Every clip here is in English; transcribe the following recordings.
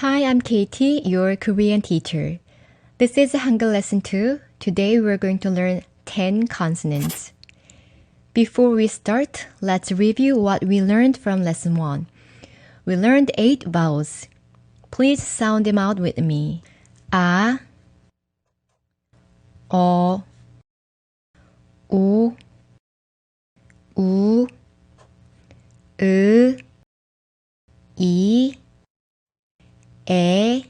Hi, I'm Katie, your Korean teacher. This is Hangul Lesson 2. Today we're going to learn 10 consonants. Before we start, let's review what we learned from Lesson 1. We learned 8 vowels. Please sound them out with me. A, O, U, 으, 이, 에.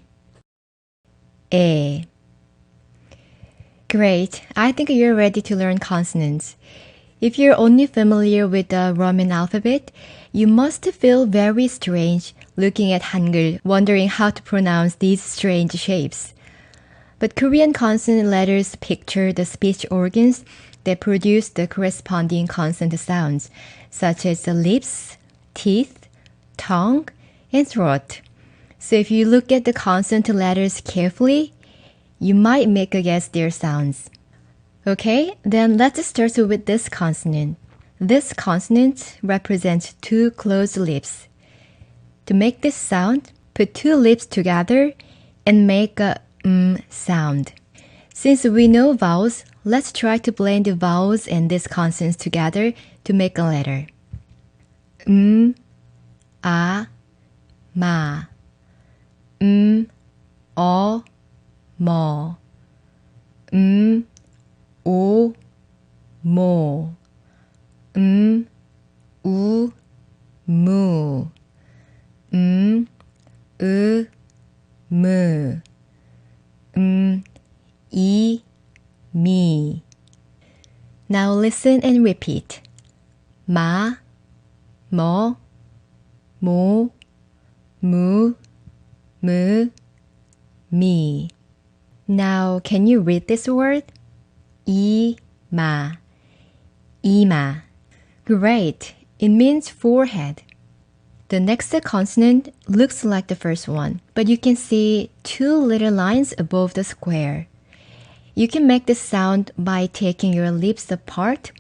Great. I think you're ready to learn consonants. If you're only familiar with the Roman alphabet, you must feel very strange looking at Hangul, wondering how to pronounce these strange shapes. But Korean consonant letters picture the speech organs that produce the corresponding consonant sounds, such as the lips, teeth, tongue, and throat. So if you look at the consonant letters carefully, you might make a guess their sounds. Okay, then let's start with this consonant. This consonant represents 2 closed lips. To make this sound, put 2 lips together and make a sound. Since we know vowels, let's try to blend the vowels and these consonants together to make a letter. A, ma. 어, 뭐. 오, 모. 우, 무. 으, 무. 이, 미. Now listen and repeat. 마, 뭐, 모, 무, 무, 미. Now, can you read this word? 이마, 이마. Great. It means forehead. The next consonant looks like the first one, but you can see 2 little lines above the square. You can make this sound by taking your lips apart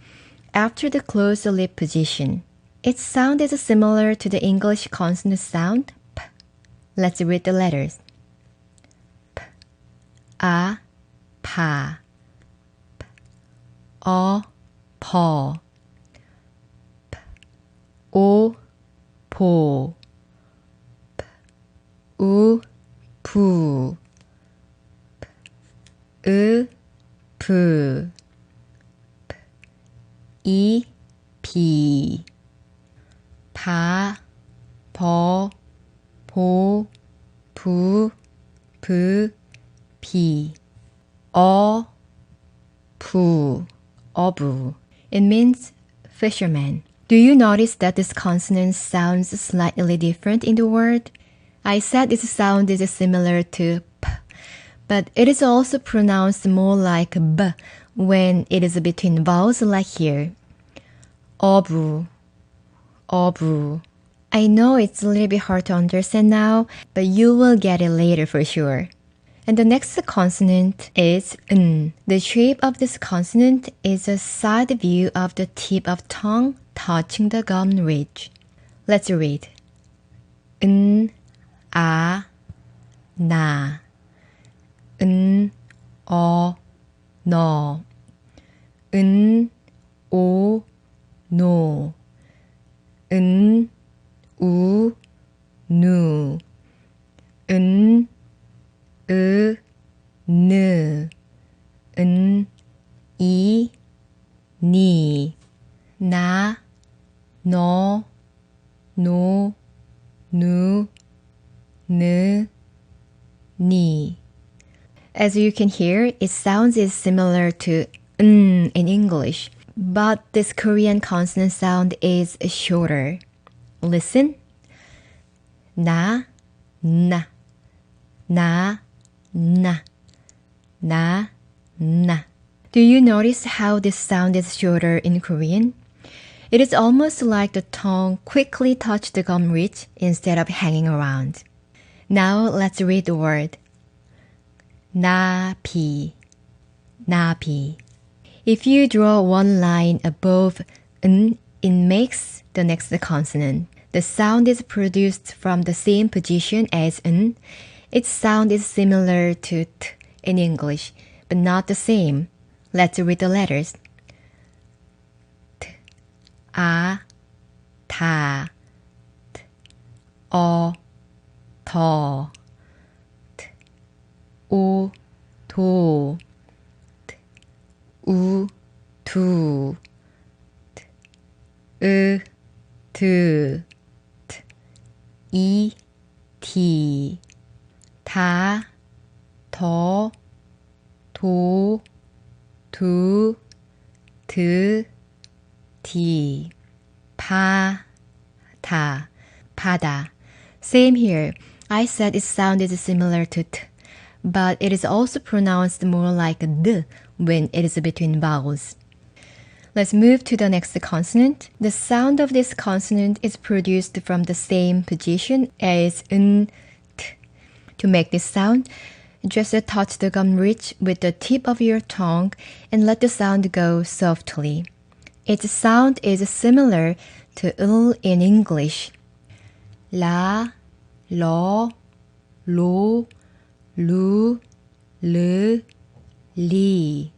after the closed lip position. Its sound is similar to the English consonant sound, P. Let's read the letters. P, A, 파. P, O, 퍼. P, O, 보. P, 우, 부. P, 으, 부. P, 이, 비. 바, 버, 보, 부, 브, 비. 어, 부, 어부. It means fisherman. Do you notice that this consonant sounds slightly different in the word? I said its sound is similar to P, but it is also pronounced more like B when it is between vowels like here. 어부, 어부. I know it's a little bit hard to understand now, but you will get it later for sure. And the next consonant is N. The shape of this consonant is a side view of the tip of tongue touching the gum ridge. Let's read. N, A, 나. N, 어, 너. N, 오, 노. N, 우, 누. N, 으, 느. N, 이, 니. 나, 너, 노, 누, 느, 니. As you can hear, its sounds is similar to in English, but this Korean consonant sound is shorter. Listen. 나, 나. 나, 나. 나, na. Do you notice how this sound is shorter in Korean? It is almost like the tongue quickly touched the gum ridge instead of hanging around. Now let's read the word. 나비, 나비. If you draw one line above n, it makes the next consonant. The sound is produced from the same position as n. Its sound is similar to t in English, but not the same. Let's read the letters. T, a, 타, 트, 더, 트, 도, 트, 두, 트, 드, 트, 디, 다, 더, 도, 두, 드, 디, 바다. Same here. I said it sounded similar to t, but it is also pronounced more like d when it is between vowels. Let's move to the next consonant. The sound of this consonant is produced from the same position as n, t. To make this sound, just touch the gum ridge with the tip of your tongue and let the sound go softly. Its sound is similar to l in English. 라, 러, 로, 루, 르, 리.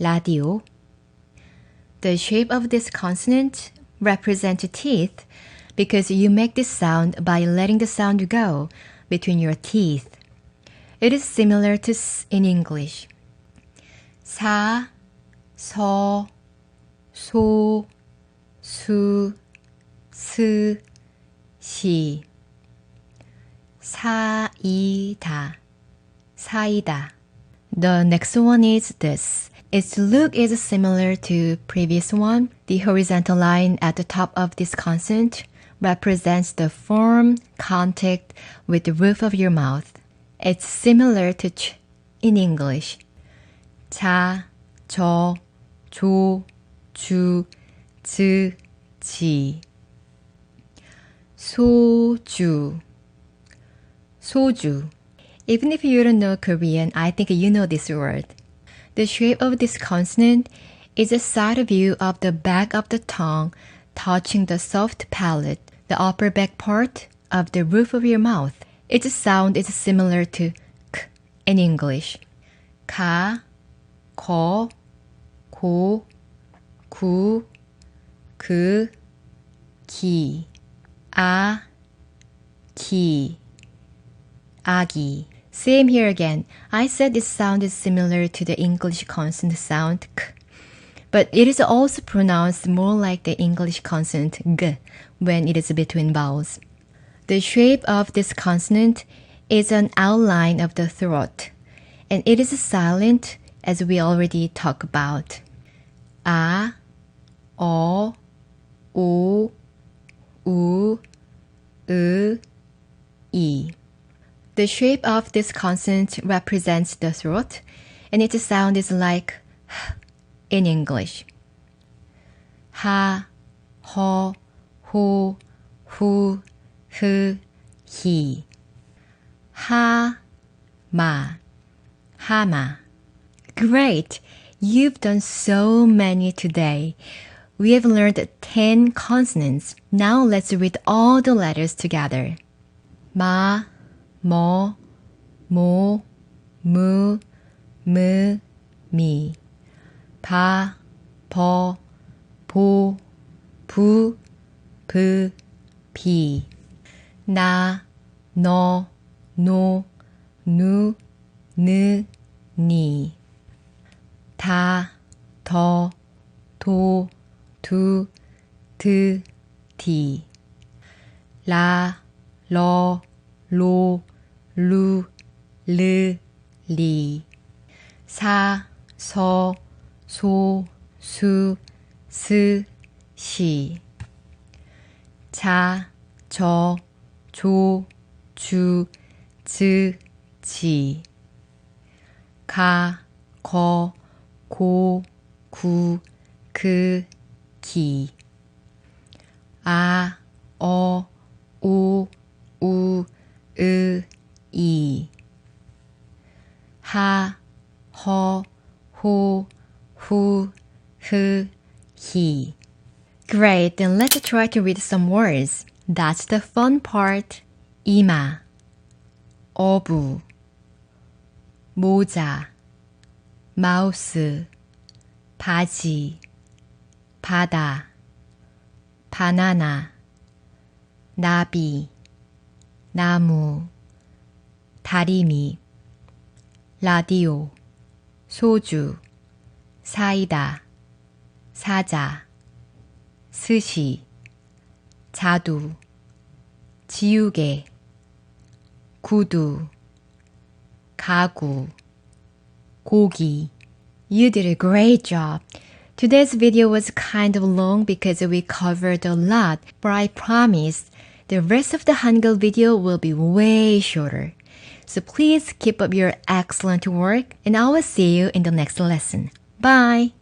라디오. The shape of this consonant represents teeth because you make this sound by letting the sound go between your teeth. It is similar to s in English. 사, 서, 소, 수, 스, 시. 사이다. The next one is this. Its look is similar to previous one. The horizontal line at the top of this consonant represents the firm contact with the roof of your mouth. It's similar to ch in English. 자, 저, 조, 주, 즈, 지. 소주. Even if you don't know Korean, I think you know this word. The shape of this consonant is a side view of the back of the tongue touching the soft palate, the upper back part of the roof of your mouth. Its sound is similar to k in English. 가, 거, 고, 구, 그, 기. 아, 기. 아기. Same here again. I said this sound is similar to the English consonant sound k, but it is also pronounced more like the English consonant g when it is between vowels. The shape of this consonant is an outline of the throat, and it is silent as we already talked about. 아, 어, 오, 우, 으, 이. The shape of this consonant represents the throat, and its sound is like h in English. 하, 허, 호, 후, 흐, 히. 하마. Great! You've done so many today. We have learned 10 consonants. Now let's read all the letters together. 마, 머, 모, 무, 무, 미. 바, 버, 보, 부, 브, 비. 나, 너, 노, 누, 느, 니. 다, 더, 도, 두, 드, 디. 라, 러, 로, 루, 르, 리. 사, 서, 소, 수, 스, 시. 자, 저, 조, 주, 즈, 지. 가, 거, 고, 구, 그, 기. 아, 어, 오, 우, 으, 이. 하, 허, 호, 후, 흐, Alright, then let's try to read some words. That's the fun part. 이마, 어부, 모자, 마우스, 바지, 바다, 바나나, 나비, 나무, 다리미, 라디오, 소주, 사이다, 사자, 스시, 자두, 지우개, 구두, 가구, 고기. You did a great job. Today's video was kind of long because we covered a lot, but I promise the rest of the Hangul video will be way shorter. So please keep up your excellent work and I will see you in the next lesson. Bye!